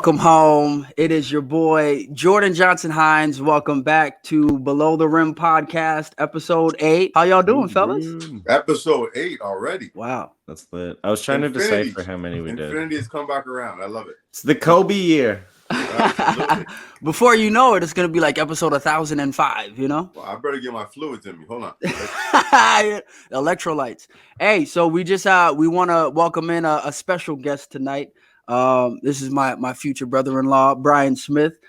Welcome home. It is your boy, Jordan Johnson Hines. Welcome back to Below the Rim podcast, episode 8. How y'all doing, fellas? Episode 8 already. Wow. That's lit. I was trying to decipher how many we did. Infinity has come back around. I love it. It's the Kobe year. Before you know it, it's going to be like episode 1005, you know? Well, I better get my fluids in me. Hold on. Electrolytes. Hey, so we just we want to welcome in a special guest tonight. This is my future brother-in-law, Brian Smith.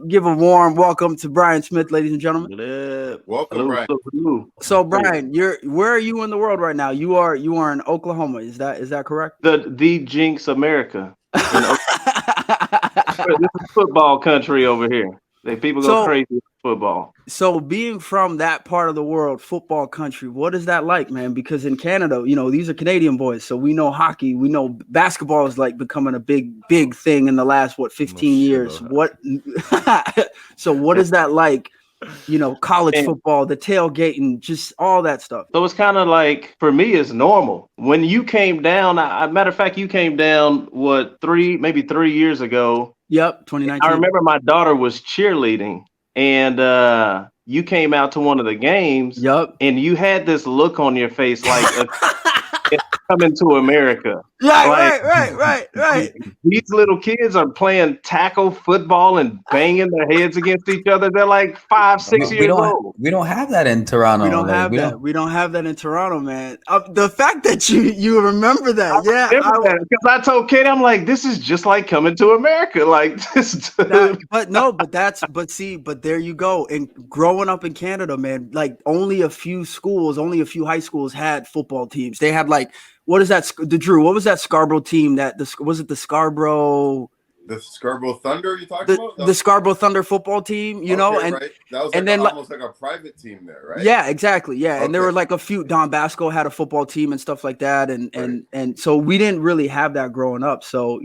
Give a warm welcome to Brian Smith, ladies and gentlemen. Welcome, Brian. So, Brian, where are you in the world right now? You are in Oklahoma. Is that correct? The Jinx America. This is football country over here. People go crazy with football. So being from that part of the world, football country, what is that like, man? Because in Canada, these are Canadian boys, so we know hockey, we know basketball is like becoming a big thing in the last 15 years. So what is that like? College football, the tailgating, just all that stuff. So it's kind of like, for me, it's normal. When you came down, matter of fact, you came down, maybe 3 years ago. Yep, 2019. I remember my daughter was cheerleading, and you came out to one of the games. Yep. And you had this look on your face like it's coming to America. Right. These little kids are playing tackle football and banging their heads against each other. They're like 5-6 years old. We don't have that in Toronto. We don't have that in Toronto, man. The fact that you remember that, because I told Katie, I'm like, this is just like coming to America, like this. But there you go. And growing up in Canada, man, like only a few high schools had football teams. They had like, what is that? Drew, what was that Scarborough team? Was it the Scarborough? The Scarborough Thunder you talking about? The Scarborough Thunder football team, and right. That was almost like a private team there, right? Yeah, exactly. Yeah, okay. And there were like a few. Don Basco had a football team and stuff like that, and so we didn't really have that growing up. So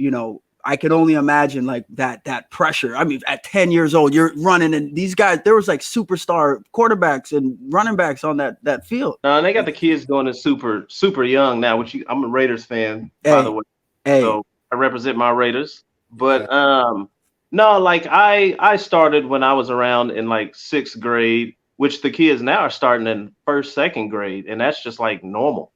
I can only imagine like that pressure. I mean, at 10 years old, you're running, and these guys, there was like superstar quarterbacks and running backs on that field. And they got the kids going in super young now. I'm a Raiders fan, by the way. So I represent my Raiders. But no, like I started when I was around in like 6th grade, which the kids now are starting in 1st, 2nd grade, and that's just like normal.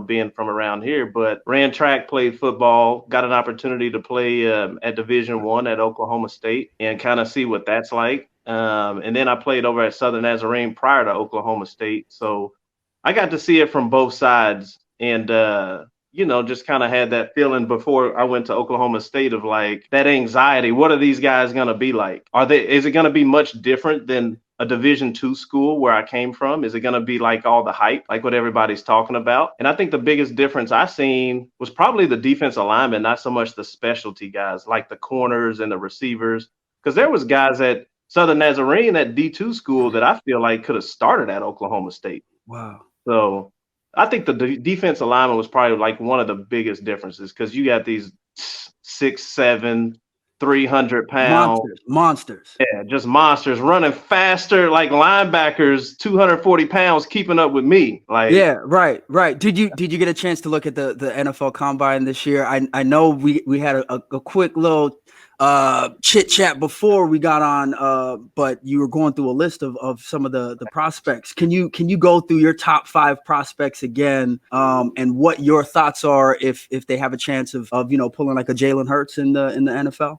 Being from around here, but ran track, played football, got an opportunity to play at Division I at Oklahoma State and kind of see what that's like. And then I played over at Southern Nazarene prior to Oklahoma State. So I got to see it from both sides and, just kind of had that feeling before I went to Oklahoma State of like that anxiety. What are these guys going to be like? Is it going to be much different than a Division II school where I came from? Is it going to be like all the hype, like what everybody's talking about? And I think the biggest difference I seen was probably the defensive linemen, not so much the specialty guys, like the corners and the receivers. Because there was guys at Southern Nazarene at D2 school that I feel like could have started at Oklahoma State. Wow. So I think the defensive lineman was probably like one of the biggest differences because you got these 6'7", 300 pounds monsters. Yeah, just monsters running faster like linebackers, 240 pounds, keeping up with me. Like, yeah, right. Did you get a chance to look at the NFL Combine this year? I know we had a quick little chit chat before we got on, but you were going through a list of some of the prospects. Can you go through your top 5 prospects again, and what your thoughts are if they have a chance of pulling like a Jalen Hurts in the NFL?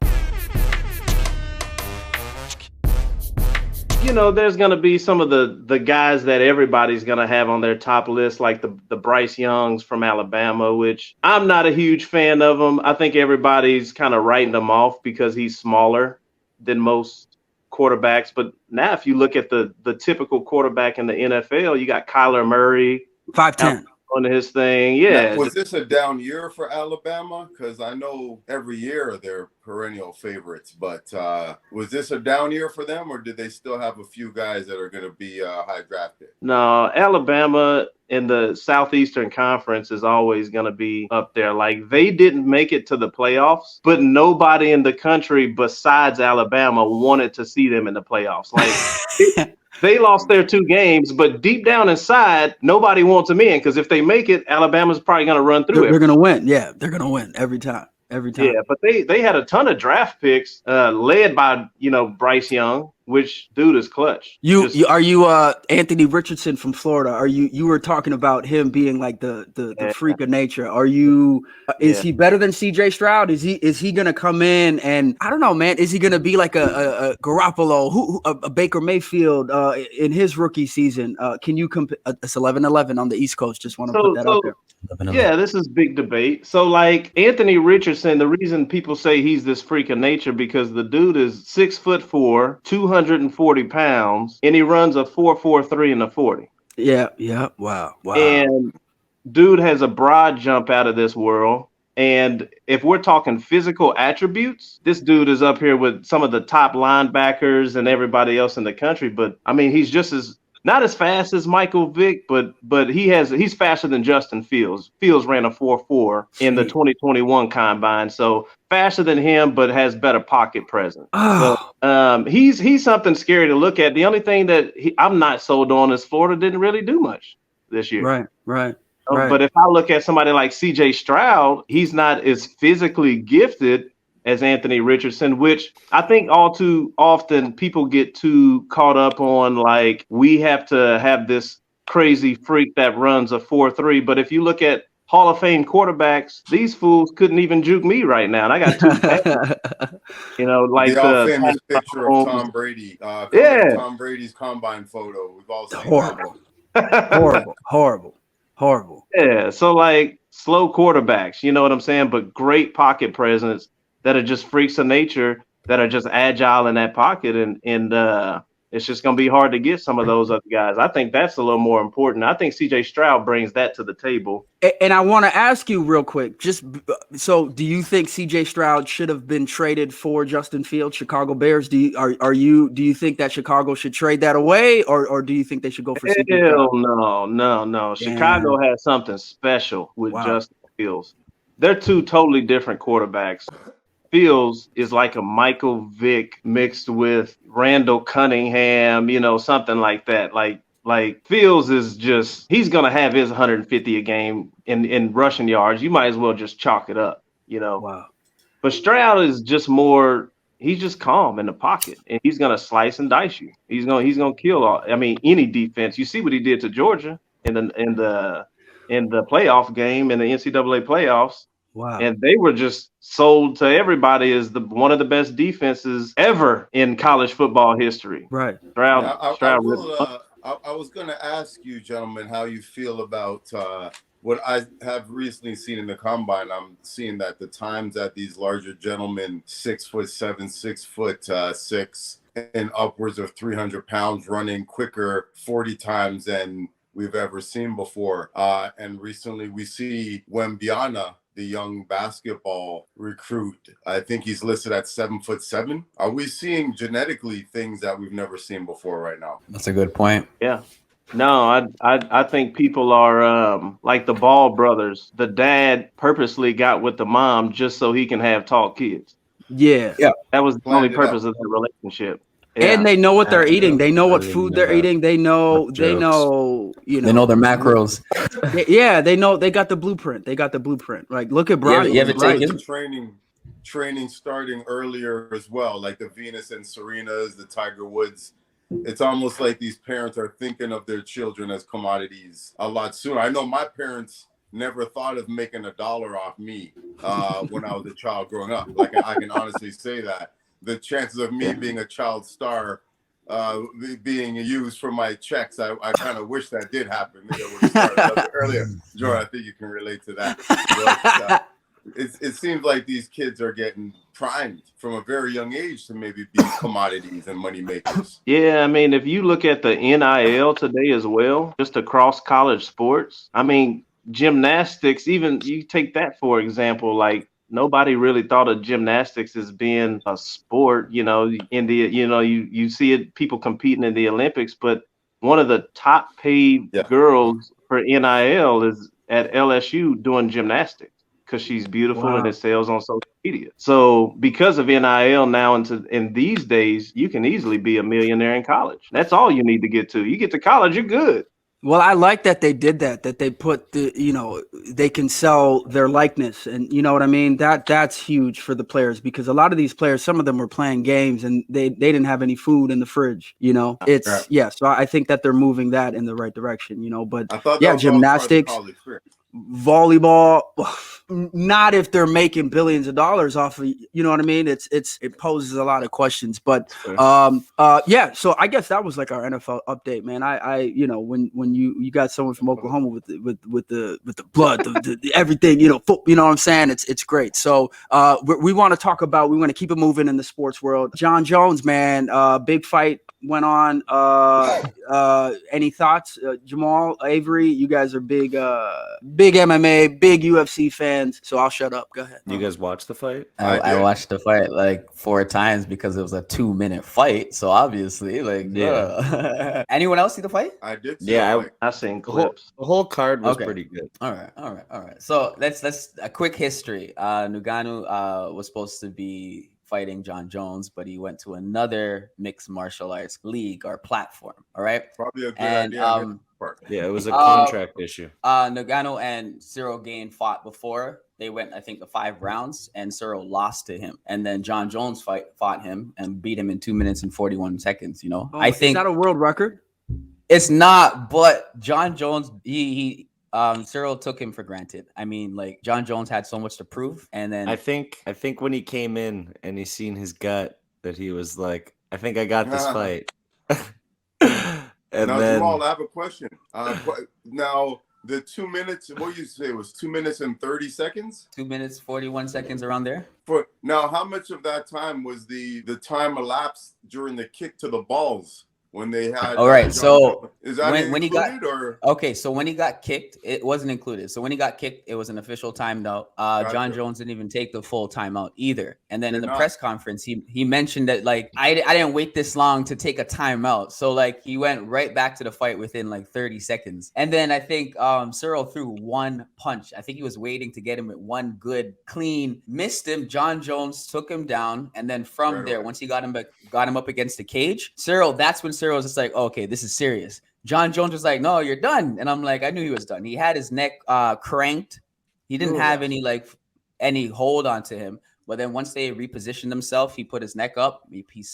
There's going to be some of the guys that everybody's going to have on their top list, like the Bryce Youngs from Alabama, which I'm not a huge fan of him. I think everybody's kind of writing him off because he's smaller than most quarterbacks. But now if you look at the typical quarterback in the NFL, you got Kyler Murray. 5'10". On his thing, yeah. Now, was this a down year for Alabama? Because I know every year they're perennial favorites, but was this a down year for them, or did they still have a few guys that are going to be high drafted? No, Alabama in the Southeastern Conference is always going to be up there. Like, they didn't make it to the playoffs, but nobody in the country besides Alabama wanted to see them in the playoffs. Like, they lost their 2 games, but deep down inside, nobody wants them in because if they make it, Alabama's probably going to run through it. They're going to win. Yeah, they're going to win every time. every time. Yeah, but they had a ton of draft picks, led by Bryce Young, which dude is clutch. Are you Anthony Richardson from Florida? You were talking about him being like the freak of nature. Are you? Is he better than C.J. Stroud? Is he gonna come in and I don't know, man? Is he gonna be like a Garoppolo, a Baker Mayfield in his rookie season? Can you compare? It's 11-11 on the East Coast. Just want to put that out there. Yeah, this is big debate. So like Anthony Richardson, the reason people say he's this freak of nature because the dude is 6'4", 240 pounds, and he runs a 4.43 in the 40. Yeah. Wow. And dude has a broad jump out of this world. And if we're talking physical attributes, this dude is up here with some of the top linebackers and everybody else in the country. But I mean, he's just not as fast as Michael Vick, but he's faster than Justin Fields. Fields ran a 4.4 in the 2021 combine, so faster than him, but has better pocket presence. So, he's something scary to look at. The only thing that I'm not sold on is Florida didn't really do much this year. Right. But if I look at somebody like C.J. Stroud, he's not as physically gifted as Anthony Richardson, which I think all too often people get too caught up on, like we have to have this crazy freak that runs a 4.3. But if you look at Hall of Fame quarterbacks, these fools couldn't even juke me right now. And I got two like the famous picture of Tom Brady. Tom Brady's combine photo. We've all seen horrible. Yeah, so like slow quarterbacks, you know what I'm saying? But great pocket presence that are just freaks of nature, that are just agile in that pocket. And it's just going to be hard to get some of those other guys. I think that's a little more important. I think C.J. Stroud brings that to the table. And I want to ask you real quick, so do you think C.J. Stroud should have been traded for Justin Fields, Chicago Bears? Do you think that Chicago should trade that away, or do you think they should go for C.J. Stroud? No. Damn. Chicago has something special with Justin Fields. They're two totally different quarterbacks. Fields is like a Michael Vick mixed with Randall Cunningham, something like that. Like Fields is just, he's going to have his 150 a game in rushing yards. You might as well just chalk it up, Wow. But Stroud is just more, he's just calm in the pocket, and he's going to slice and dice you. He's going to kill any defense. You see what he did to Georgia in the playoff game, in the NCAA playoffs. Wow. And they were just sold to everybody as one of the best defenses ever in college football history. Right. Stroud. I was going to ask you, gentlemen, how you feel about what I have recently seen in the combine. I'm seeing that the times that these larger gentlemen, 6'7", 6'6", and upwards of 300 pounds, running quicker 40 times than we've ever seen before. And recently we see Wembyana, the young basketball recruit. I think he's listed at 7'7". Are we seeing genetically things that we've never seen before right now? That's a good point. Yeah. No, I think people are like the Ball brothers. The dad purposely got with the mom just so he can have tall kids. Yeah. That was the only purpose of the relationship. Yeah. And they know what they're eating. They know what food they're eating. They know, They know their macros. They know, they got the blueprint. Like, look at Brian. You ever taken training starting earlier as well, like the Venus and Serenas, the Tiger Woods. It's almost like these parents are thinking of their children as commodities a lot sooner. I know my parents never thought of making $1 off me when I was a child growing up. Like, I can honestly say that. The chances of me being a child star being used for my checks, I kind of wish that did happen. Maybe I would have started earlier. Jordan, I think you can relate to that. But, it seems like these kids are getting primed from a very young age to maybe be commodities and money makers. Yeah, I mean, if you look at the NIL today as well, just across college sports, I mean, gymnastics, even you take that for example, like, nobody really thought of gymnastics as being a sport, you see it, people competing in the Olympics, but one of the top paid girls for NIL is at LSU doing gymnastics because she's beautiful and it sells on social media. So because of NIL now in these days, you can easily be a millionaire in college. That's all you need to get to. You get to college, you're good. Well, I like that they did that they put they can sell their likeness, and you know what I mean? That's huge for the players, because a lot of these players, some of them were playing games and they didn't have any food in the fridge, It's so I think that they're moving that in the right direction, but I thought that was gymnastics, volleyball, not if they're making billions of dollars off of, you know what I mean? It poses a lot of questions, but so I guess that was like our NFL update, man. I when you got someone from Oklahoma with the blood, the everything, you know what I'm saying? It's great. So we want to keep it moving in the sports world. Jon Jones, man, big fight went on. Any thoughts? Jamal, Avery, you guys are big MMA, big UFC fans, so I'll shut up. Go ahead. You guys watched the fight? I watched the fight like 4 times because it was a 2-minute fight. So obviously, anyone else see the fight? I did. I seen clips. The whole card was pretty good. All right. So let's a quick history. Ngannou was supposed to be fighting Jon Jones, but he went to another mixed martial arts league or platform. All right. Probably a good idea. It was a contract issue. Ngannou and Cyril Gane fought before. They went, I think, 5 rounds, and Cyril lost to him. And then Jon Jones fought him and beat him in 2 minutes and 41 seconds. I think is that a world record? It's not, but Jon Jones, Cyril took him for granted. I mean, like, Jon Jones had so much to prove, and then I think when he came in and he seen his gut, that he was like, I think I got this fight. And now, then, Jamal, I have a question. Now, the 2 minutes, what you say was 2 minutes and 30 seconds? 2 minutes, 41 seconds, around there. Now, how much of that time was the time elapsed during the kick to the balls? When they had all right, so is that when he got or okay? So when he got kicked, it wasn't included. So when he got kicked, it was an official timeout. Jon Jones didn't even take the full timeout either. And then in the press conference, he mentioned that like I didn't wait this long to take a timeout. So like he went right back to the fight within like 30 seconds. And then I think Cyril threw one punch. I think he was waiting to get him with one good clean, missed him. Jon Jones took him down, and then from there, once he got him up against the cage, that's when Cyril was just like, oh, okay, this is serious. Jon Jones was like, no, you're done. And I'm like, I knew he was done. He had his neck cranked. He didn't have any hold onto him. But then once they repositioned himself, he put his neck up. He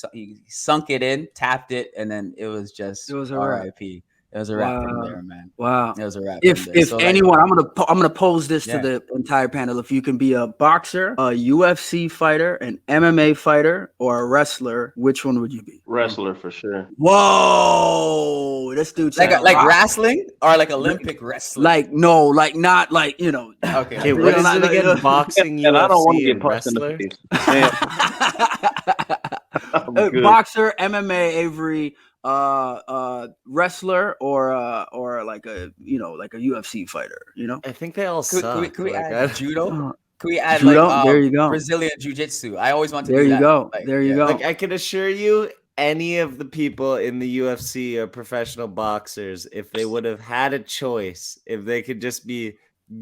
sunk it in, tapped it, and then it was RIP. It was a wrap from there, man. Wow. It was a wrap. If anyone, I'm gonna pose this to the entire panel. If you can be a boxer, a UFC fighter, an MMA fighter, or a wrestler, which one would you be? Wrestler for sure. Whoa, this dude's like wrestling or like Olympic wrestling. Like no, like not like Okay. Okay, what is it again? Boxing, UFC, and I don't want to get wrestler. Boxer, MMA, Avery. Wrestler or like a UFC fighter, I think they all suck. Can we add judo? Can we add judo? There you go. Brazilian jiu-jitsu? I always want to there do you that. Go. There you go. Like, I can assure you, any of the people in the UFC are professional boxers. If they would have had a choice, if they could just be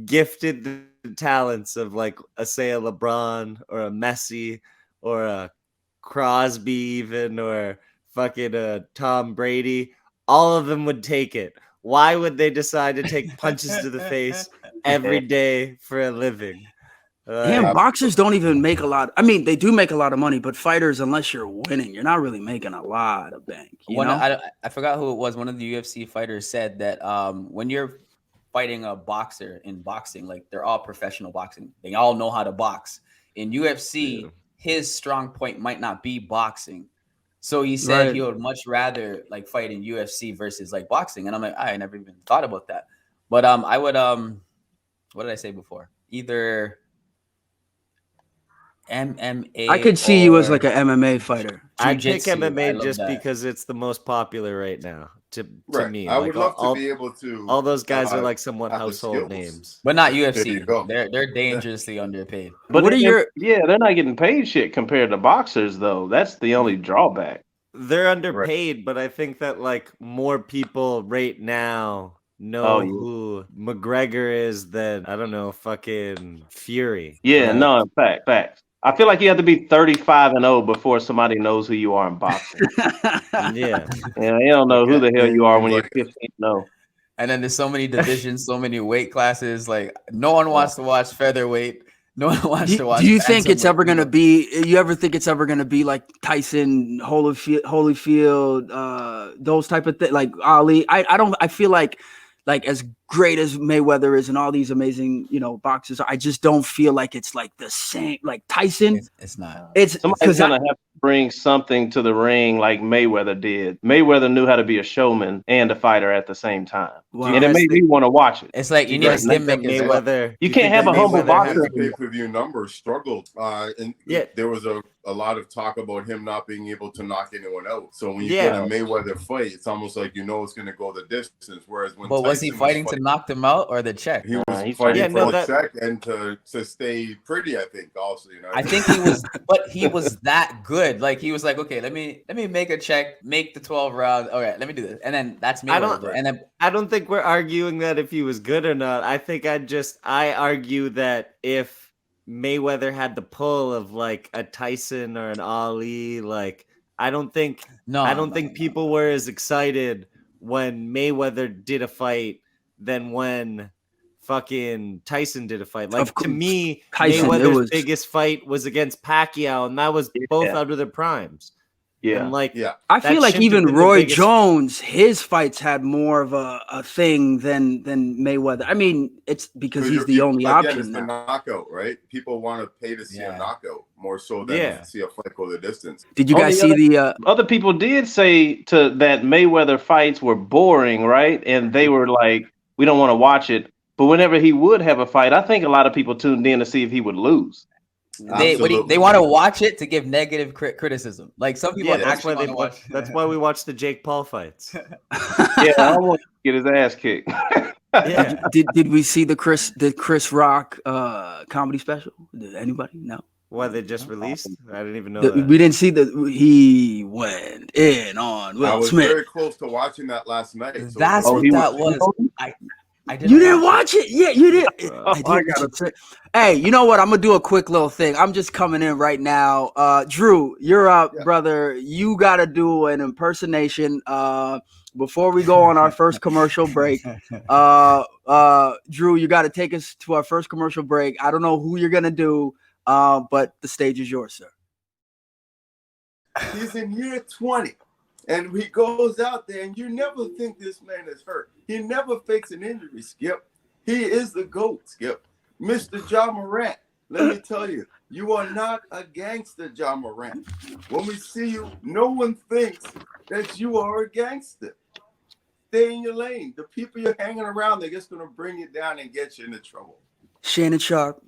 gifted the talents of like a LeBron or a Messi or a Crosby even, or fucking Tom Brady, all of them would take it. Why would they decide to take punches to the face every day for a living? Damn, boxers don't even make a lot. I mean, they do make a lot of money, but fighters, unless you're winning, you're not really making a lot of bank. I forgot who it was. One of the UFC fighters said that when you're fighting a boxer in boxing, like they're all professional boxing. They all know how to box. In UFC, his strong point might not be boxing. So he said he would much rather like fight in UFC versus like boxing. And I'm like, I never even thought about that. But I would what did I say before? Either MMA. I could see you as like an MMA fighter. I'd pick MMA just because it's the most popular right now to me. I would love to be able to. All those guys are like somewhat household names, but not UFC. They're dangerously underpaid. But they're not getting paid shit compared to boxers though. That's the only drawback. They're underpaid, but I think that like more people right now know who McGregor is than I don't know fucking Fury. Yeah, no, in fact. I feel like you have to be 35-0 before somebody knows who you are in boxing. Yeah, you don't know who the hell you are when you're 15-0. And then there's so many divisions, so many weight classes. Like no one wants to watch featherweight. No one wants to watch. Do you think it's ever going to bantamweight. be? You ever think it's ever going to be like Tyson, Holyfield, those type of things, like Ali? I don't. I feel like as great as Mayweather is and all these amazing, boxers, I just don't feel like it's like the same. Like Tyson, It's not. it's Somebody's gonna have to bring something to the ring like Mayweather did. Mayweather knew how to be a showman and a fighter at the same time, Wow. and it made me want to watch it. It's like you need a gimmick. Mayweather. You can't have a humble boxer. Pay-per-view numbers struggled, and there was a lot of talk about him not being able to knock anyone out. So when you get a Mayweather fight, it's almost like it's going to go the distance. Whereas when But was he fighting to knock them out or the check? He was fighting for the check and to stay pretty. I think also, I think he was, but he was that good. Like he was like, okay, let me make a check, make the 12 rounds. All right, let me do this, and then that's me. I don't think we're arguing that if he was good or not. I think I argue that if Mayweather had the pull of like a Tyson or an Ali, like I don't think people were as excited when Mayweather did a fight than when fucking Tyson did a fight. Like to me, Mayweather's biggest fight was against Pacquiao, and that was both out of their primes. Yeah. And I feel like even Roy Jones, his fights had more of a thing than Mayweather. I mean, it's because he's the only option. It's the knockout, right? People want to pay to see a knockout more so than see a fight go the distance. Did you guys see the other people did say that Mayweather fights were boring, right? And they were like, we don't want to watch it. But whenever he would have a fight, I think a lot of people tuned in to see if he would lose. They want to watch it to give negative criticism. Like some people actually want to watch. That's why we watch the Jake Paul fights. I want to get his ass kicked. Did we see the Chris Rock comedy special? Did anybody? No. Why they just released? I didn't even know that. We didn't see he went in on Will Smith. I was very close to watching that last night. So that's what that was. You didn't watch it? Yeah, you did. Hey, you know what? I'm gonna do a quick little thing. I'm just coming in right now. Drew, you're up, brother. You gotta do an impersonation before we go on our first commercial break. Drew, you gotta take us to our first commercial break. I don't know who you're gonna do, but the stage is yours, sir. He's in year 20. And he goes out there, and you never think this man is hurt. He never fakes an injury, Skip. He is the GOAT, Skip. Mr. Ja Morant, let me tell you, you are not a gangster, Ja Morant. When we see you, no one thinks that you are a gangster. Stay in your lane. The people you're hanging around, they're just going to bring you down and get you into trouble. Shannon Sharp,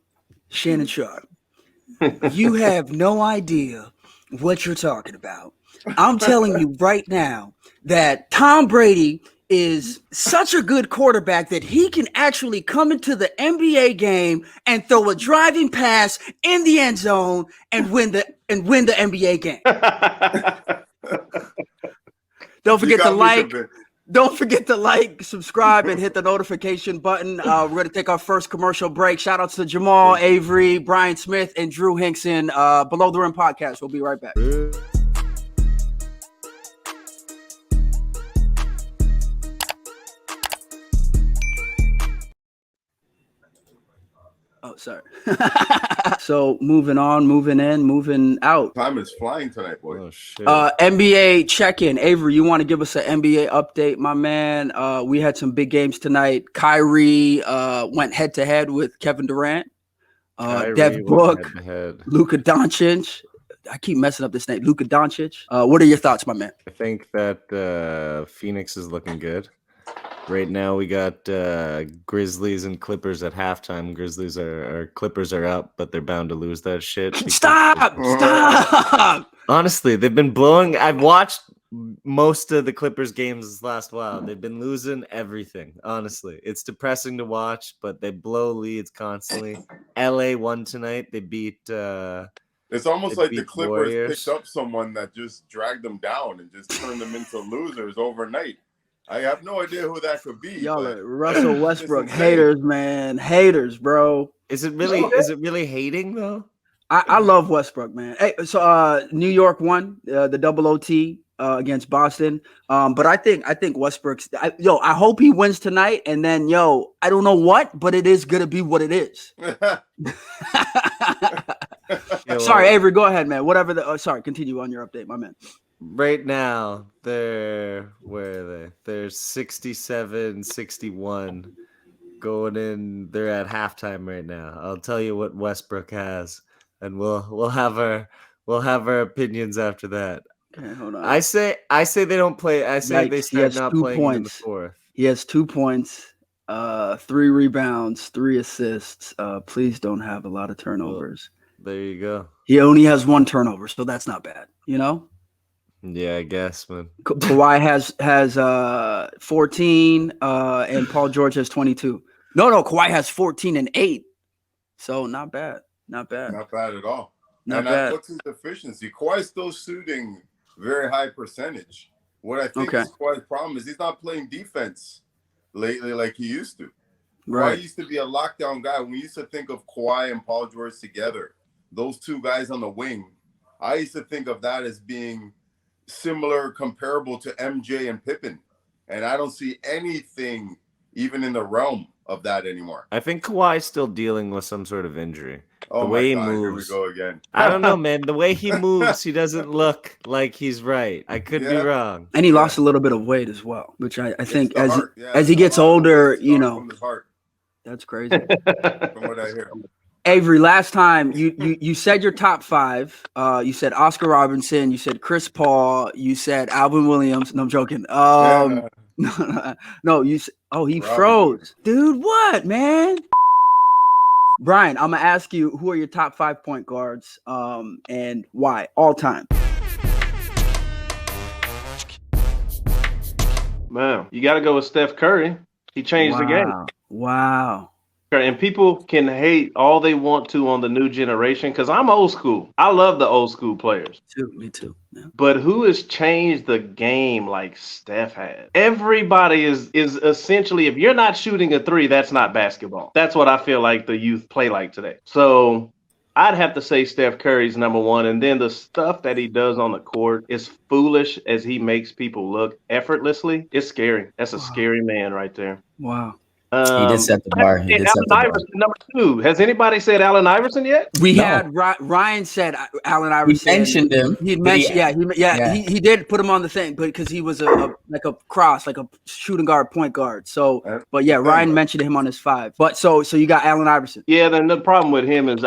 you have no idea what you're talking about. I'm telling you right now that Tom Brady is such a good quarterback that he can actually come into the NBA game and throw a driving pass in the end zone and win the NBA game. Don't forget to like, subscribe, and hit the notification button. We're going to take our first commercial break. Shout out to Jamal Avery, Brian Smith, and Drew Hinkson. Below the Rim podcast. We'll be right back. Oh, sorry. So moving on, moving in, moving out. Time is flying tonight, boy. Oh, shit. NBA check-in. Avery, you want to give us an NBA update, my man? We had some big games tonight. Kyrie went head-to-head with Kevin Durant. Dev Book, Luka Doncic. I keep messing up this name. Luka Doncic. What are your thoughts, my man? I think that Phoenix is looking good. Right now we got Grizzlies and Clippers at halftime. Clippers are up, but they're bound to lose that shit. Stop! Honestly, they've been blowing. I've watched most of the Clippers games this last while. They've been losing everything. Honestly, it's depressing to watch, but they blow leads constantly. LA won tonight. They beat. It's almost like the Clippers Warriors. picked up someone that just dragged them down and just turned them into losers overnight. I have no idea who that could be. Y'all are Russell Westbrook haters, man. Haters, bro. Is it really hating though? I love Westbrook, man. Hey, so New York won the double OT. against Boston. But I think Westbrook's. I hope he wins tonight. And then, I don't know what, but it is gonna be what it is. Sorry, Avery, go ahead, man. Whatever sorry, continue on your update, my man. Right now, where are they? They're 67-61 going in. They're at halftime right now. I'll tell you what Westbrook has, and we'll have our opinions after that. Okay, hold on. I say they don't play. I say they start not playing in the fourth. He has 2 points, 3 rebounds, 3 assists. Please don't have a lot of turnovers. There you go. He only has 1 turnover, so that's not bad, Yeah, I guess, man. Kawhi has 14, and Paul George has 22. No, Kawhi has 14 and 8. So not bad. Not bad at all. Not bad. What's his efficiency? Kawhi's still shooting very high percentage. What I think is Kawhi's problem is he's not playing defense lately like he used to. Right. Kawhi used to be a lockdown guy. When we used to think of Kawhi and Paul George together, those 2 guys on the wing, I used to think of that as being similar, comparable to MJ and Pippen. And I don't see anything even in the realm of that anymore. I think Kawhi's still dealing with some sort of injury. Oh, the way my God, he moves. Here we go again. I don't know, man. The way he moves, he doesn't look like he's right. I could be wrong. And he lost a little bit of weight as well, which I think as he gets older, that's crazy. From what I hear. Avery, last time you said your top 5. You said Oscar Robertson. You said Chris Paul. You said Alvin Williams. No, I'm joking. No. You. He froze, dude. What, man? Brian, I'm gonna ask you who are your top 5 point guards, and why all time. Man, you got to go with Steph Curry. He changed the game. Wow. And people can hate all they want to on the new generation because I'm old school. I love the old school players. Me too. Yeah. But who has changed the game like Steph has? Everybody is essentially, if you're not shooting a 3, that's not basketball. That's what I feel like the youth play like today. So I'd have to say Steph Curry's number 1. And then the stuff that he does on the court is foolish as he makes people look effortlessly. It's scary. That's a scary man right there. Wow. He did set the bar. Allen Iverson, number 2. Has anybody said Allen Iverson yet? We had Ryan said Allen Iverson. He mentioned him. He mentioned, he did put him on the thing, but because he was a cross, like a shooting guard, point guard. So, but yeah, Ryan mentioned him on his 5. But so you got Allen Iverson. Yeah. Then the problem with him is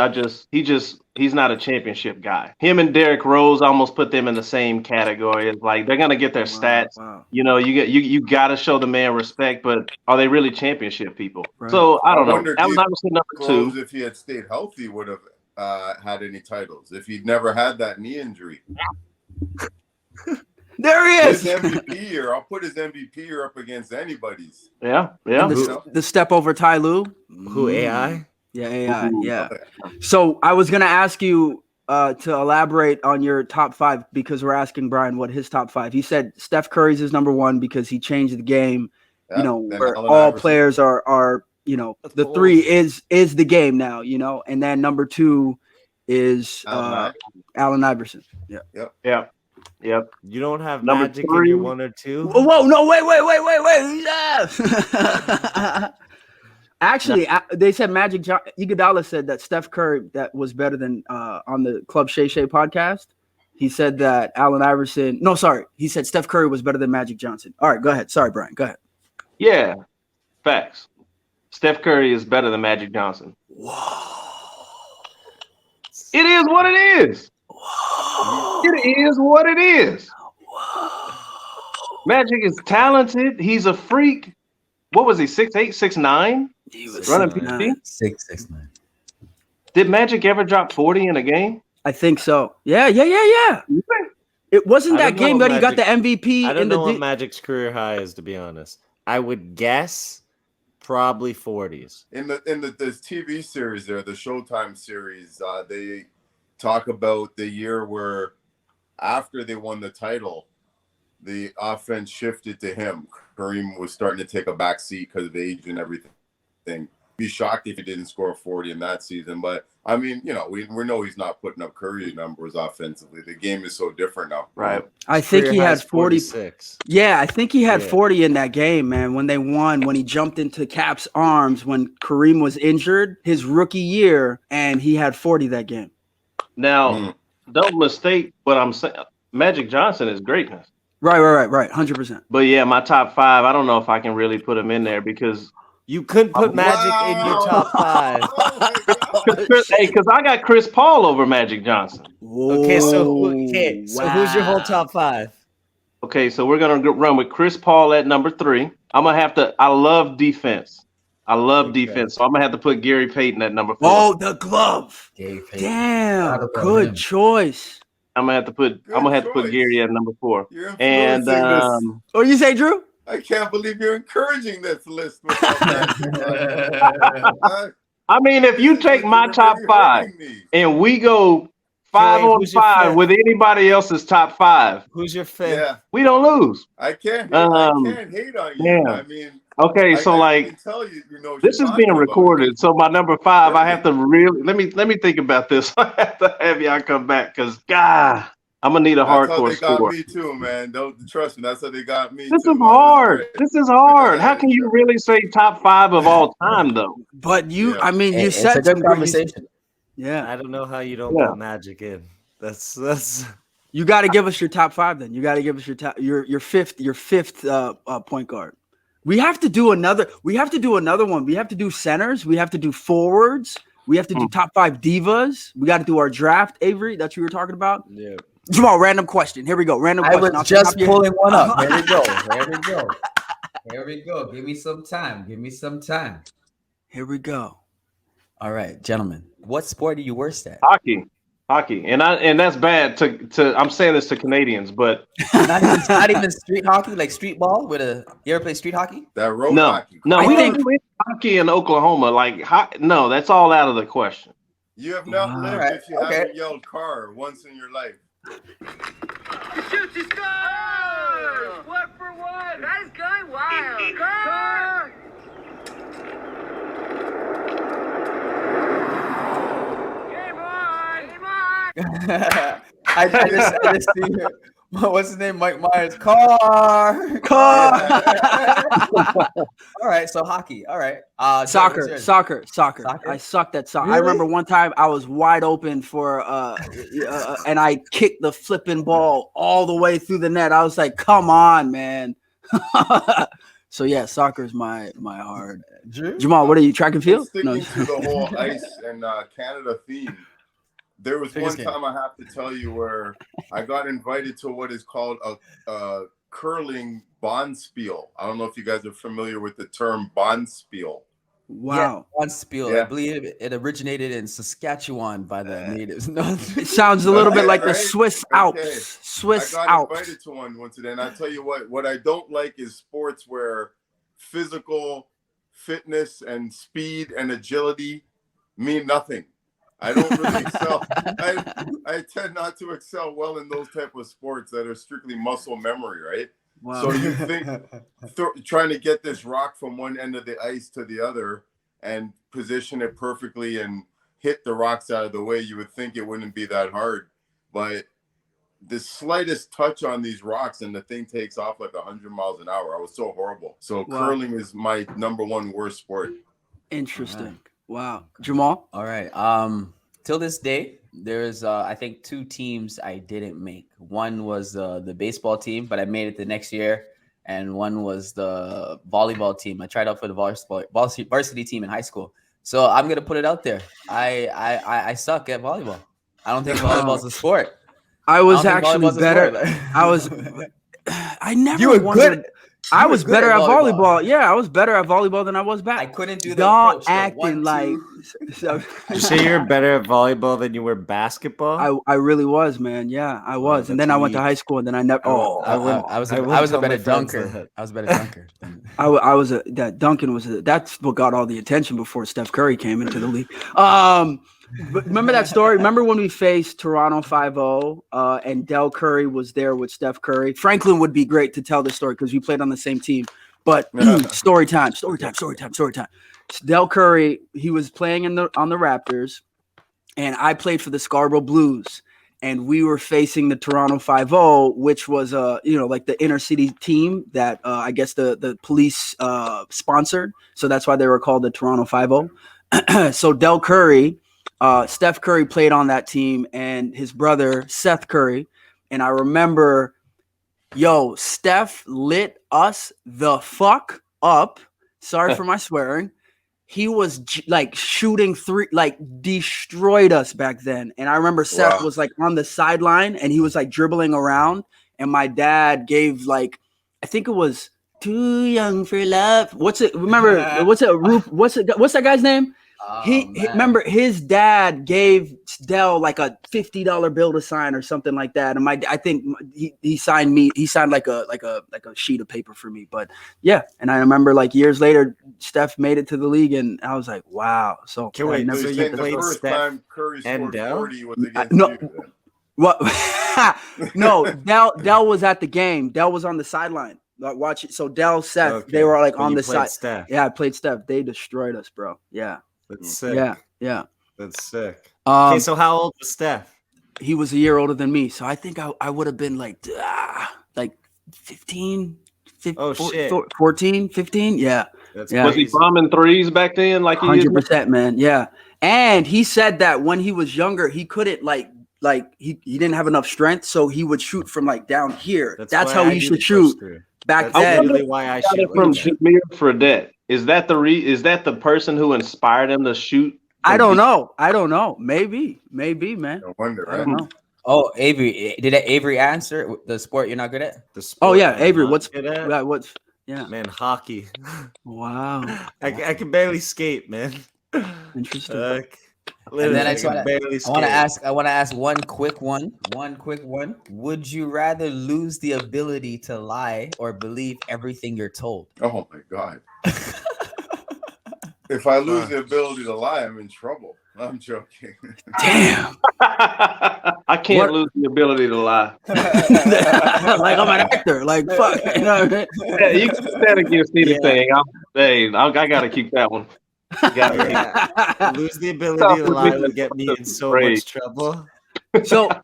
he's not a championship guy. Him and Derrick Rose, almost put them in the same category. It's like they're gonna get their stats. Wow. You got to show the man respect, but are they really championship people? Right. So I don't know. Allen Iverson number 2. If he had stayed healthy, would have had any titles. If he'd never had that knee injury. There he is. His MVP year. I'll put his MVP year up against anybody's. Yeah. The step over Ty Lue. Who AI? Yeah, AI. Yeah. So I was gonna ask you to elaborate on your top 5 because we're asking Brian what his top 5. He said Steph Curry's his number 1 because he changed the game. Where all players are. The 3 is the game now. And then number 2 is Allen Iverson. Yeah. Yep. You don't have number Magic 3. in your 1 or 2? Whoa, no, wait. Yeah. Actually, they said Magic Iguodala said that Steph Curry that was better than on the Club Shay Shay podcast. He said that Allen Iverson. No, sorry. He said Steph Curry was better than Magic Johnson. All right, go ahead. Sorry, Brian. Go ahead. Yeah, facts. Steph Curry is better than Magic Johnson. Whoa. It is what it is. Whoa. It is what it is. Whoa. Magic is talented. He's a freak. What was he? 6'8", 6'9"? He was running PC? 6'9". Did Magic ever drop 40 in a game? I think so. Yeah. It wasn't that game that he got the MVP. I don't know what Magic's career high is, to be honest. I would guess probably 40s. In the TV series there, the Showtime series, they talk about the year where after they won the title, the offense shifted to him. Kareem was starting to take a back seat because of age and everything. be shocked if he didn't score 40 in that season. But I mean, you know, we know he's not putting up Curry numbers offensively. The game is so different now. Right. I think he had 46. Yeah, I think he had 40 in that game, man. When they won, when he jumped into Cap's arms when Kareem was injured his rookie year, and he had 40 that game. Now, don't mistake what I'm saying. Magic Johnson is greatness. Right, 100%. But yeah, my top 5, I don't know if I can really put him in there because you couldn't put Magic in your top 5. Hey, because I got Chris Paul over Magic Johnson. Okay, so who's your whole top 5? Okay, so we're gonna run with Chris Paul at number 3. I'm gonna have to. I love defense. So I'm gonna have to put Gary Payton at number 4. Oh, the glove. Damn, good choice. I'm gonna have to put Gary at number 4. And what you say, Drew? I can't believe you're encouraging this list. I mean, if you take my top 5 and we go 5 on 5 with anybody else's top 5, who's your 5th? Yeah. We don't lose. I can't hate on you. Yeah. I mean, okay, so I can tell you, this is being recorded. So my number 5, I have to really let me think about this. I have to have y'all come back because God, I'm gonna need a hardcore score. That's how they got me too, man. Don't trust me. That's how they got me. This is hard. This is hard. How can you really say top 5 of all time though? But I mean, you said it's a good conversation. Yeah, I don't know how you don't put Magic in. That's. You got to give us your top 5. Then you got to give us your fifth point guard. We have to do another. We have to do another one. We have to do centers. We have to do forwards. We have to do top 5 divas. We got to do our draft. Avery, that's what you were talking about. Yeah. Jamal, random question. Here we go. Random question. I was just pulling one up. Here we go. Give me some time. Here we go. All right, gentlemen. What sport are you worst at? Hockey. And that's bad to I'm saying this to Canadians, but not even street hockey, like street ball you ever play street hockey? That road hockey. No, we don't do hockey in Oklahoma. No, that's all out of the question. You have not lived if you haven't yelled car once in your life. Shoots, he scores! 1 for 1. That is going wild. Car! Game on! I just see what's his name? Mike Myers. Car. All right, so hockey. All right. Soccer. I sucked at soccer. Really? I remember one time I was wide open for and I kicked the flipping ball all the way through the net. I was like, "Come on, man." So yeah, soccer is my hard. Jamal, what are you, track and field? Sticking to the whole ice and Canada theme. There was one time I have to tell you where I got invited to what is called a curling bonspiel. I don't know if you guys are familiar with the term bonspiel. Wow. Yeah, bonspiel. Yeah. I believe it originated in Saskatchewan by the natives. It sounds a little bit like the Swiss Alps. I got invited to one once today, and I tell you what I don't like is sports where physical fitness and speed and agility mean nothing. I don't really excel. I tend not to excel well in those type of sports that are strictly muscle memory, right? Wow. So you think trying to get this rock from one end of the ice to the other and position it perfectly and hit the rocks out of the way, you would think it wouldn't be that hard. But the slightest touch on these rocks and the thing takes off like 100 miles an hour. I was so horrible. So curling is my number 1 worst sport. Interesting. Wow. Jamal? All right. Till this day, there's I think 2 teams I didn't make. One was the baseball team, but I made it the next year, and one was the volleyball team. I tried out for the varsity team in high school. So I'm gonna put it out there. I suck at volleyball. I don't think volleyball is a sport. I was actually better. I never. You were good. I was better at volleyball. Yeah, I was better at volleyball than I was back. I couldn't do the y'all approach, acting like. You say you're better at volleyball than you were basketball? I really was, man. Yeah, I was. And then I went to high school, and then I never. I was a better dunker. I was a better dunker. That Duncan was that's what got all the attention before Steph Curry came into the league. But remember that story? Remember when we faced Toronto 5-0 and Del Curry was there with Steph Curry? Franklin would be great to tell this story because we played on the same team. But story time. Del Curry, he was playing on the Raptors, and I played for the Scarborough Blues, and we were facing the Toronto 5-0, which was like the inner city team that I guess the police sponsored, so that's why they were called the Toronto 5-0. So Del Curry, Steph Curry played on that team, and his brother Seth Curry, and I remember, Steph lit us the fuck up. Sorry for my swearing. He was like shooting three, like destroyed us back then. And I remember Seth was like on the sideline and he was like dribbling around. And my dad gave like, I think it was Too Young for Love. What's that guy's name? He remember his dad gave Dell like a $50 bill to sign or something like that, and I think he signed me. He signed like a sheet of paper for me. But yeah, and I remember like years later, Steph made it to the league, and I was like, wow. So can we never the first Steph time Curry scored 40 was against no. you, then. What? No, Dell was at the game. Dell was on the sideline. Watch it. So Dell, Seth, they were like on the side. Steph. Yeah, I played Steph. They destroyed us, bro. Yeah. That's sick. Yeah. That's sick. Okay, so how old was Steph? He was a year older than me, so I think I would have been like 15, 14, 15. Yeah. Was he bombing threes back then? Like 100%, man. Yeah. And he said that when he was younger, he couldn't like he didn't have enough strength, so he would shoot from like down here. That's how he used to shoot back then. Really why I shoot from Jameer Fredette. Is that the person who inspired him to shoot? I don't know. Maybe, man. No wonder, right? I don't know. Oh, Avery, did Avery answer the sport you're not good at? The sport oh yeah, Avery. What's yeah, man, hockey. Wow. I can barely skate, man. Interesting. And then I want to ask one quick one. Would you rather lose the ability to lie or believe everything you're told? Oh my God. If I lose the ability to lie, I'm in trouble. I'm joking. Damn. I can't lose the ability to lie. Like I'm an actor. Like fuck. You know what I mean? Yeah, you can stand against anything. I gotta keep that one. Lose the ability to lie would get me in so much trouble. So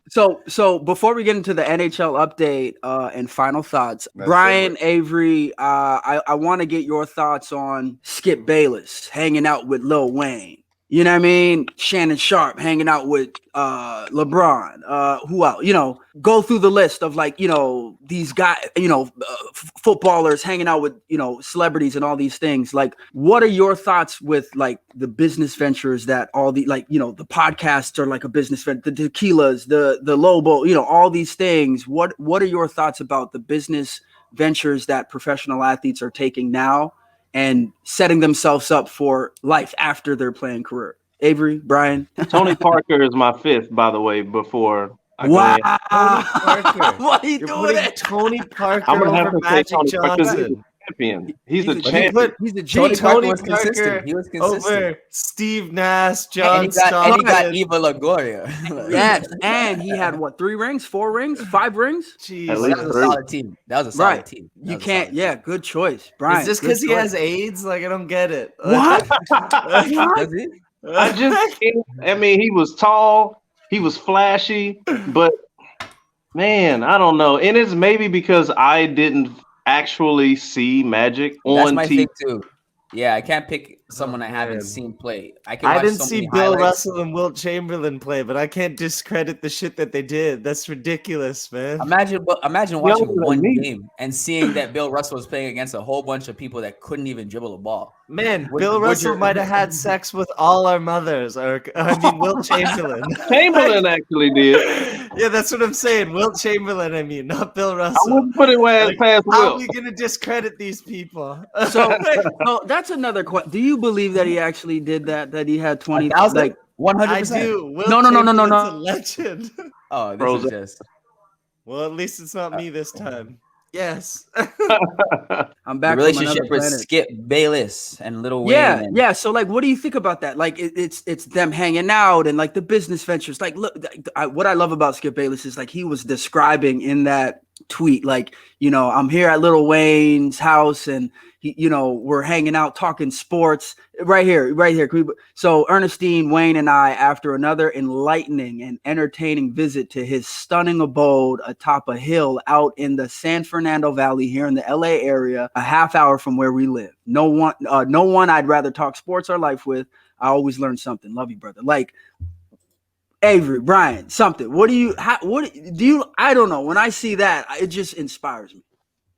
before we get into the NHL update and final thoughts, Brian, Avery, I want to get your thoughts on Skip Bayless hanging out with Lil Wayne. You know what I mean? Shannon Sharp hanging out with LeBron. Who else? Go through the list of like, these guys, footballers hanging out with, celebrities and all these things. Like, what are your thoughts with like the business ventures that all the like, the podcasts are like a business venture, the tequilas, the Lobo, all these things. What are your thoughts about the business ventures that professional athletes are taking now and setting themselves up for life after their playing career? Avery, Brian. Tony Parker is my fifth, by the way, before I wow. Tony Parker. What are you doing? Tony Parker I'm gonna have over to say Magic Tony Parker. Johnson. He's a champion. He's a Tony G. Parker was consistent. He was consistent. Over Steve Nash, John and he got Eva Longoria. Yes, and he had 3 rings, 4 rings, 5 rings? Jeez. That was a solid team. Team. You can't, good choice, Brian. Is this because he has AIDS? Like, I don't get it. What? Does he? I just can't. I mean, he was tall, he was flashy, but man, I don't know. And it's maybe because I didn't actually see Magic on That's my TV. thing too. Yeah, I can't pick someone I haven't seen play. I didn't see Bill Russell and Wilt Chamberlain play, but I can't discredit the shit that they did. That's ridiculous, man. Imagine watching one game and seeing that Bill Russell was playing against a whole bunch of people that couldn't even dribble a ball. Man, Bill Russell might have had sex with all our mothers, or Wilt Chamberlain. Chamberlain actually did. Yeah, that's what I'm saying. Wilt Chamberlain, not Bill Russell. I wouldn't put it past Wilt. How are we gonna discredit these people? So that's another question. Do you believe that he actually did that? That he had 20,000? Like 100%. I do. Wilt No. Chamberlain's a legend. Oh, this is just. Well, at least it's not me this time. Yes. I'm back. The relationship with Skip Bayless and Lil Wayne. Yeah. So, like, what do you think about that? Like, it's them hanging out and like the business ventures. Like, look, what I love about Skip Bayless is like he was describing in that tweet, like, I'm here at Lil Wayne's house and we're hanging out talking sports right here. So Ernestine, Wayne, and I, after another enlightening and entertaining visit to his stunning abode atop a hill out in the San Fernando Valley here in the LA area, a half hour from where we live. No one I'd rather talk sports or life with. I always learn something. Love you, brother. Like Avery, Brian, something. I don't know. When I see that, it just inspires me.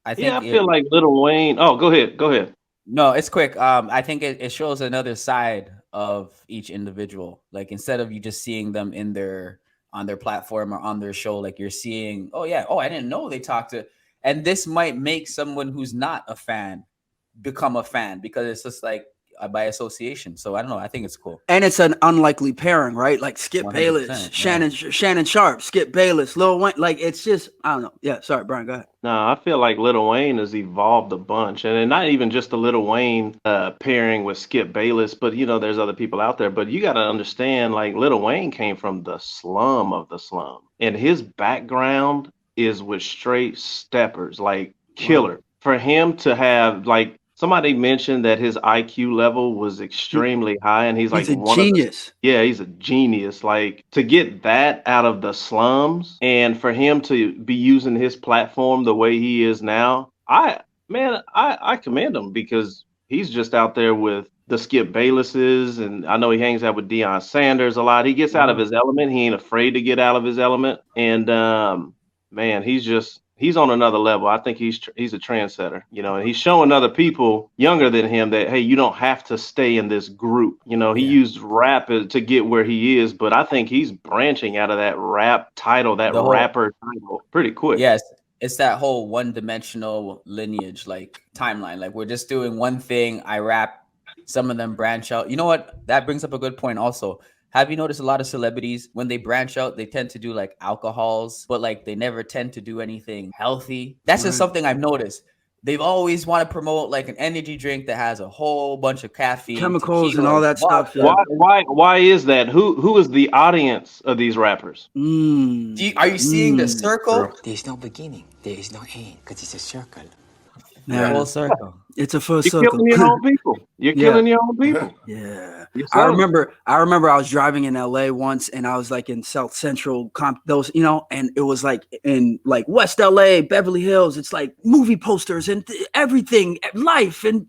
I feel like Lil Wayne. Oh, go ahead. No, it's quick. I think it shows another side of each individual. Like instead of you just seeing them on their platform or on their show, like you're seeing, I didn't know they talked to, and this might make someone who's not a fan become a fan because it's just like by association. So I don't know. I think it's cool. And it's an unlikely pairing, right? Like Skip Bayless, Shannon Sharp, Skip Bayless, Lil Wayne. Like it's just, I don't know. Yeah, sorry, Brian, go ahead. No, I feel like Lil Wayne has evolved a bunch, and not even just the Lil Wayne pairing with Skip Bayless, but there's other people out there. But you got to understand, like Lil Wayne came from the slum of the slum, and his background is with straight steppers, like killer. Wow. For him to have like. Somebody mentioned that his IQ level was extremely high, and he's like a genius. He's a genius. Like to get that out of the slums, and for him to be using his platform the way he is now, I commend him because he's just out there with the Skip Baylesses, and I know he hangs out with Deion Sanders a lot. He gets out of his element. He ain't afraid to get out of his element, and man, he's on another level. I think he's a trendsetter, and he's showing other people younger than him that, hey, you don't have to stay in this group. He used rap to get where he is, but I think he's branching out of that rap title, rapper title pretty quick. Yes. It's that whole one-dimensional lineage, like timeline. Like we're just doing one thing. I rap. Some of them branch out. You know what? That brings up a good point also. Have you noticed a lot of celebrities, when they branch out, they tend to do like alcohols, but like they never tend to do anything healthy? That's just something I've noticed. They've always want to promote like an energy drink that has a whole bunch of caffeine, chemicals, and all that stuff. Yeah. Why is that? Who is the audience of these rappers? Are you seeing the circle? There's no beginning. There is no end because it's a circle. Full circle. It's a full circle. You're killing your own people. You're killing your own people. Yeah. I remember I was driving in LA once, and I was like in South Central, and it was like in like West LA, Beverly Hills. It's like movie posters and everything, life, and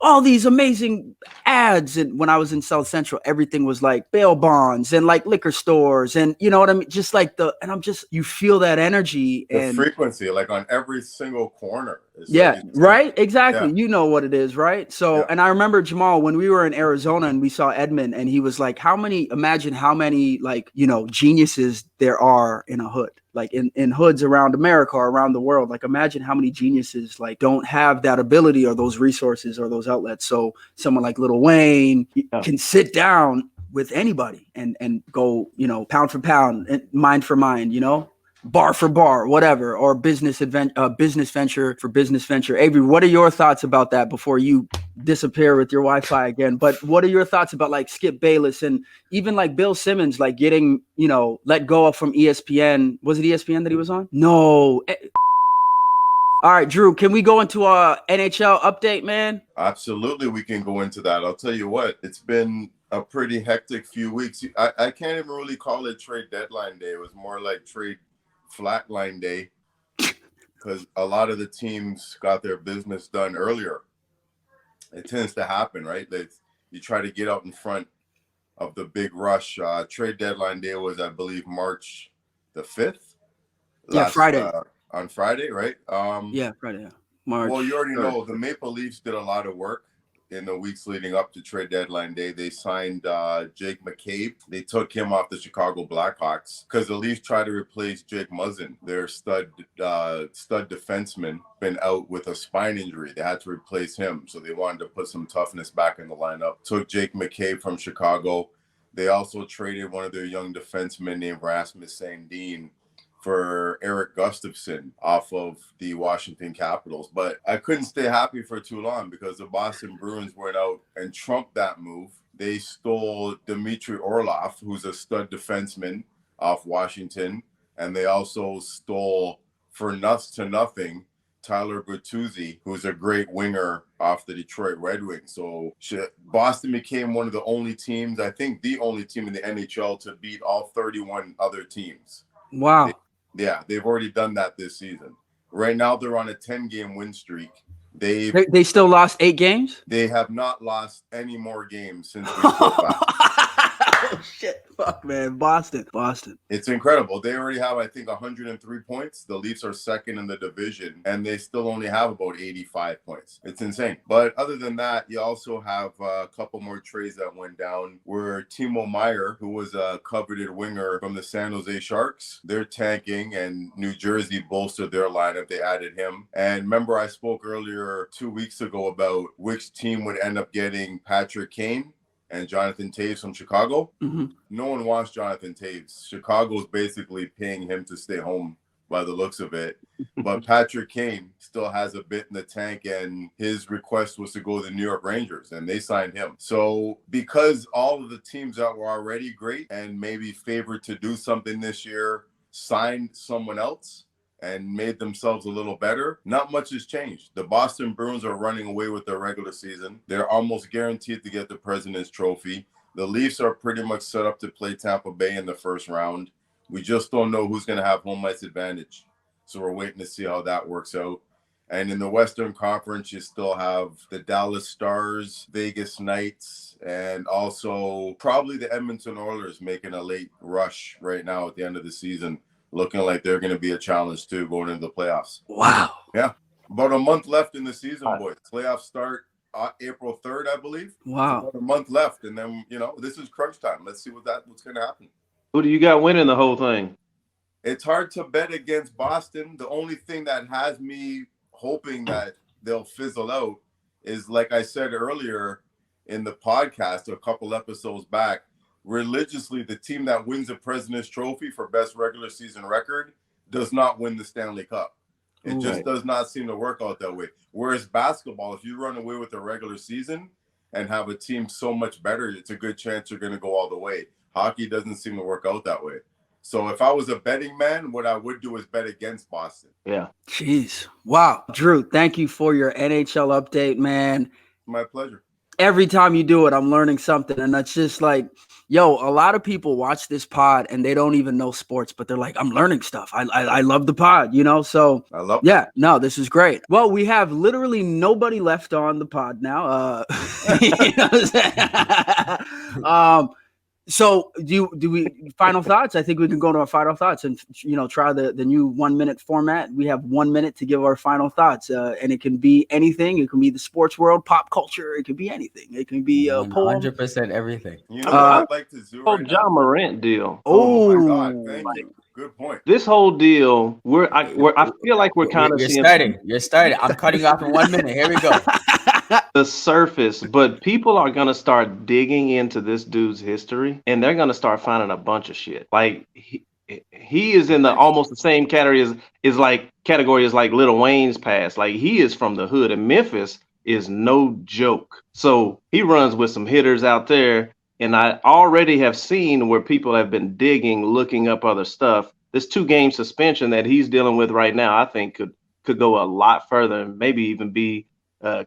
all these amazing ads. And when I was in South Central, everything was like bail bonds and like liquor stores, and you know what I mean. Just like you feel that energy and frequency, like on every single corner. Right. Exactly. Yeah. You know what it is, right? So, and I remember Jamal when we were in Arizona and we saw Edmund, and he was like, imagine how many like, geniuses there are in a hood, like in hoods around America or around the world. Like imagine how many geniuses like don't have that ability or those resources or those outlets. So someone like Lil Wayne can sit down with anybody and go, pound for pound and mind for mind, bar for bar, whatever, or business venture for business venture. Avery, what are your thoughts about that before you disappear with your Wi-Fi again? But what are your thoughts about like Skip Bayless and even like Bill Simmons, like getting, let go from ESPN? Was it ESPN that he was on? No. All right, Drew, can we go into our NHL update, man? Absolutely, we can go into that. I'll tell you what, it's been a pretty hectic few weeks. I can't even really call it trade deadline day. It was more like trade flatline day because a lot of the teams got their business done earlier. It tends to happen, right? You try to get out in front of the big rush. Trade deadline day was, I believe, March the 5th. Friday. On Friday, right? Friday. Yeah. March. Well, you already know the Maple Leafs did a lot of work in the weeks leading up to trade deadline day. They signed Jake McCabe. They took him off the Chicago Blackhawks because the Leafs tried to replace Jake Muzzin, their stud defenseman, been out with a spine injury. They had to replace him, so they wanted to put some toughness back in the lineup. Took Jake McCabe from Chicago. They also traded one of their young defensemen named Rasmus Sandin for Eric Gustafsson off of the Washington Capitals. But I couldn't stay happy for too long because the Boston Bruins went out and trumped that move. They stole Dmitry Orlov, who's a stud defenseman, off Washington. And they also stole, for nuts to nothing, Tyler Bertuzzi, who's a great winger off the Detroit Red Wings. So Boston became one of the only teams, I think the only team in the NHL to beat all 31 other teams. Wow. They've already done that this season. Right now, they're on a 10-game win streak. They still lost 8 games? They have not lost any more games since we spoke last. Oh, shit. Fuck, man. Boston. It's incredible. They already have, I think, 103 points. The Leafs are second in the division, and they still only have about 85 points. It's insane. But other than that, you also have a couple more trades that went down where Timo Meier, who was a coveted winger from the San Jose Sharks, they're tanking, and New Jersey bolstered their lineup. They added him. And remember, I spoke earlier 2 weeks ago about which team would end up getting Patrick Kane and Jonathan Taves from Chicago. Mm-hmm. No one wants Jonathan Taves. Chicago's basically paying him to stay home by the looks of it. But Patrick Kane still has a bit in the tank, and his request was to go to the New York Rangers, and they signed him. So because all of the teams that were already great and maybe favored to do something this year signed someone else and made themselves a little better, not much has changed. The Boston Bruins are running away with their regular season. They're almost guaranteed to get the President's Trophy. The Leafs are pretty much set up to play Tampa Bay in the first round. We just don't know who's going to have home ice advantage. So we're waiting to see how that works out. And in the Western Conference, you still have the Dallas Stars, Vegas Knights, and also probably the Edmonton Oilers making a late rush right now at the end of the season, looking like they're going to be a challenge too going into the playoffs. Wow. Yeah. About a month left in the season, boys. Playoffs start April 3rd, I believe. Wow. So about a month left. And then, this is crunch time. Let's see what's going to happen. Who do you got winning the whole thing? It's hard to bet against Boston. The only thing that has me hoping that they'll fizzle out is, like I said earlier in the podcast, a couple episodes back, religiously, the team that wins the President's Trophy for best regular season record does not win the Stanley Cup. It just does not seem to work out that way. Whereas basketball, if you run away with the regular season and have a team so much better, it's a good chance you're going to go all the way. Hockey doesn't seem to work out that way. So if I was a betting man, what I would do is bet against Boston. Yeah. Jeez. Wow. Drew, thank you for your NHL update, man. My pleasure. Every time you do it, I'm learning something. And that's just like, yo, a lot of people watch this pod and they don't even know sports, but they're like, I'm learning stuff. I love the pod, So I love yeah, no, this is great. Well, we have literally nobody left on the pod now. So do we final thoughts? I think we can go to our final thoughts and try the new 1 minute format. We have 1 minute to give our final thoughts, and it can be anything. It can be the sports world, pop culture. It could be anything. It can be a poem. 100% everything. I'd like to zoom Whole John Morant deal. Oh my God! Thank you. Good point. This whole deal, I feel like we're kind of You're starting. I'm cutting off in 1 minute. Here we go. The surface, but people are going to start digging into this dude's history, and they're going to start finding a bunch of shit. Like he is in the almost the same category as like Lil Wayne's past. Like he is from the hood, and Memphis is no joke. So he runs with some hitters out there, and I already have seen where people have been digging, looking up other stuff. This 2-game suspension that he's dealing with right now, I think could go a lot further and maybe even be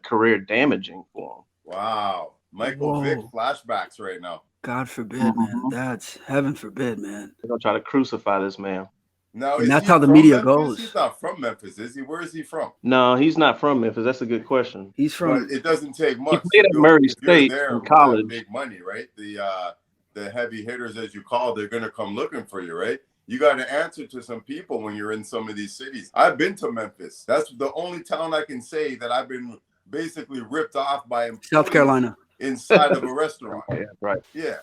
career damaging for him. Wow. Michael Vick flashbacks right now. God forbid, man. That's heaven forbid, man. They're going to try to crucify this man. Now, and that's how the media Memphis? goes. He's not from Memphis, is he? Where is he from? No, he's not from Memphis. That's a good question. He's from. But it doesn't take much. He played at Murray State in college. Big money, right? The heavy hitters, as you call, they're going to come looking for you, right? You got to answer to some people when you're in some of these cities. I've been to Memphis. That's the only town I can say that I've been basically ripped off by South Carolina inside of a restaurant. Yeah, right. Yeah,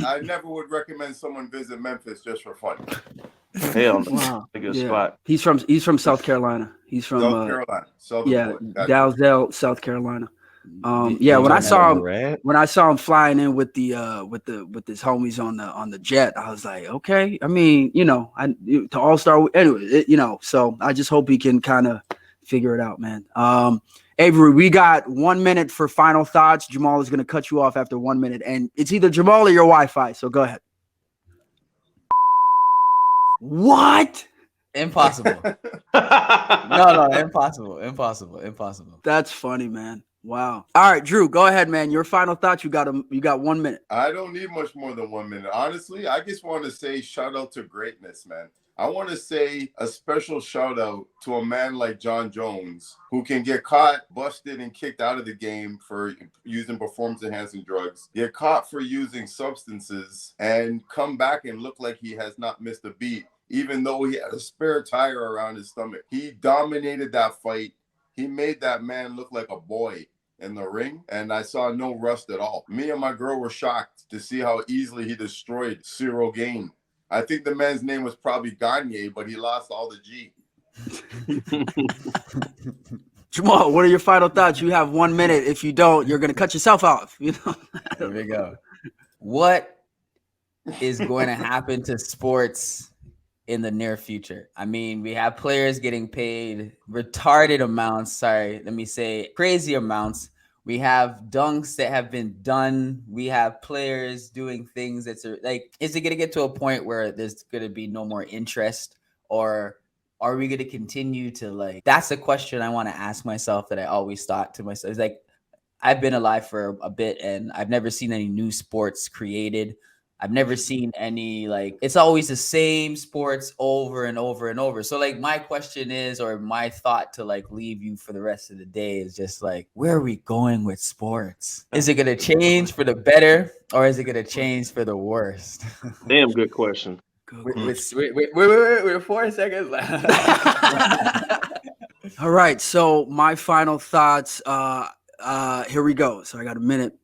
I never would recommend someone visit Memphis just for fun. Hell, wow. A good spot. He's from South Carolina. He's from South Carolina. Dalzell, South Carolina. When I saw him flying in with his homies on the jet, I was like, okay. I mean, to All-Star anyway, so I just hope he can kind of figure it out, man. Avery, we got 1 minute for final thoughts. Jamal is going to cut you off after 1 minute, and it's either Jamal or your Wi-Fi. So go ahead. What? Impossible. No, impossible. That's funny, man. Wow. All right, Drew, go ahead, man. Your final thoughts. You got 1 minute. I don't need much more than 1 minute. Honestly, I just want to say shout out to greatness, man. I want to say a special shout out to a man like Jon Jones, who can get caught, busted, and kicked out of the game for using performance-enhancing drugs, get caught for using substances, and come back and look like he has not missed a beat, even though he had a spare tire around his stomach. He dominated that fight. He made that man look like a boy in the ring, and I saw no rust at all. Me and my girl were shocked to see how easily he destroyed Cyril Gane. I think the man's name was probably Gagne, but he lost all the G. Jamal, what are your final thoughts? You have 1 minute. If you don't, you're gonna cut yourself off. You know. There we go. What is going to happen to sports in the near future? I mean, we have players getting paid retarded amounts. Sorry, let me say crazy amounts. We have dunks that have been done. We have players doing things that's like, is it going to get to a point where there's going to be no more interest, or are we going to continue to like, that's a question I want to ask myself that I always thought to myself. It's like, I've been alive for a bit and I've never seen any new sports created. I've never seen any, like, it's always the same sports over and over and over. So like my question is, or my thought to like leave you for the rest of the day is just like, where are we going with sports? Is it going to change for the better, or is it going to change for the worst? Damn good question. Wait, 4 seconds left. All right. So my final thoughts, here we go. So I got a minute.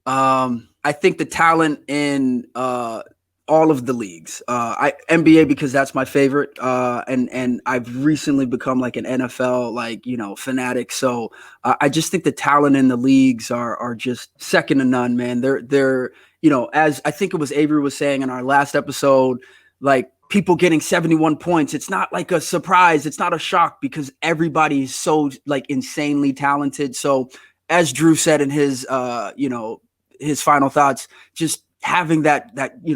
I think the talent in all of the leagues, NBA, because that's my favorite, and I've recently become like an NFL fanatic. So I just think the talent in the leagues are just second to none, man. They're as I think it was Avery was saying in our last episode, like people getting 71 points. It's not like a surprise. It's not a shock because everybody is so like insanely talented. So as Drew said in his his final thoughts, just having that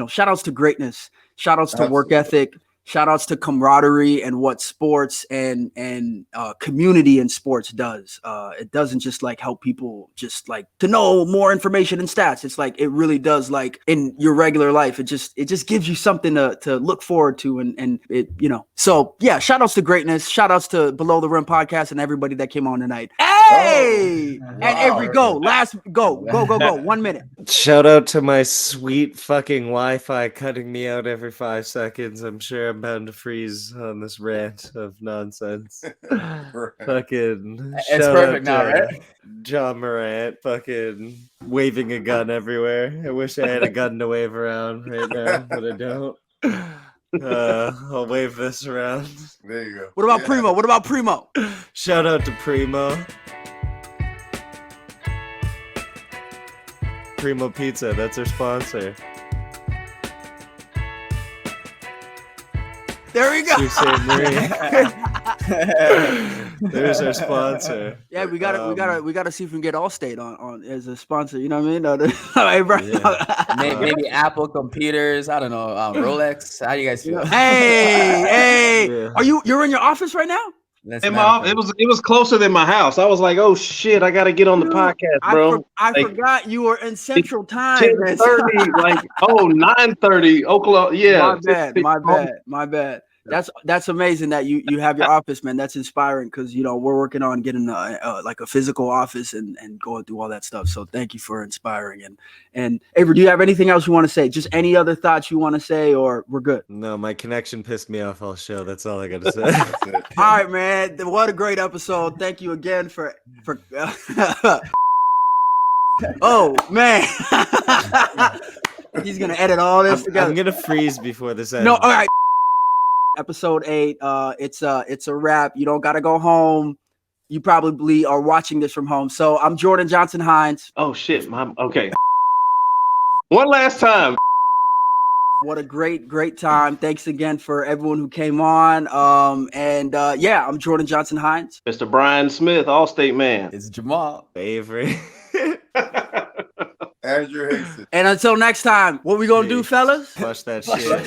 shout outs to greatness, shout outs to work ethic, shout outs to camaraderie and what sports and community in sports does. It doesn't just like help people just like to know more information and stats. It's like it really does, like in your regular life. It just gives you something to look forward to and it, so yeah, shout outs to greatness, shout outs to Below the Rim podcast and everybody that came on tonight. Hey, wow. And Avery, go 1 minute. Shout out to my sweet fucking Wi-Fi cutting me out every 5 seconds. I'm sure I'm bound to freeze on this rant of nonsense. Fucking it's perfect now, right? John Morant fucking waving a gun everywhere. I wish I had a gun to wave around right now, but I don't. I'll wave this around. There you go. What about Primo? Shout out to Primo. Primo Pizza, that's our sponsor. There we go. There's our sponsor. Yeah, we gotta see if we can get Allstate on as a sponsor. You know what I mean? Yeah. Maybe Apple computers. I don't know. Rolex. How do you guys feel? Hey, yeah. You're in your office right now? It was closer than my house. I was like, oh shit, I gotta get on the podcast, bro. I forgot you were in Central Time. 10:30, like 9:30 Oklahoma. Yeah. My bad. That's amazing that you have your office, man. That's inspiring because we're working on getting like a physical office and going through all that stuff. So thank you for inspiring. And Avery, do you have anything else you want to say? Just any other thoughts you want to say, or we're good? No, my connection pissed me off all show. That's all I got to say. All right, man. What a great episode. Thank you again for. Oh man. He's gonna edit all this together. I'm gonna freeze before this ends. No, all right. Episode 8. It's a wrap. You don't gotta go home. You probably are watching this from home. So I'm Jordan Johnson Hines. Oh shit, okay. One last time. What a great time. Thanks again for everyone who came on. Yeah, I'm Jordan Johnson Hines. Mr. Brian Smith, Allstate man. It's Jamal. Avery. Andrew Hickson. And until next time, what we gonna do, fellas? Flush that shit.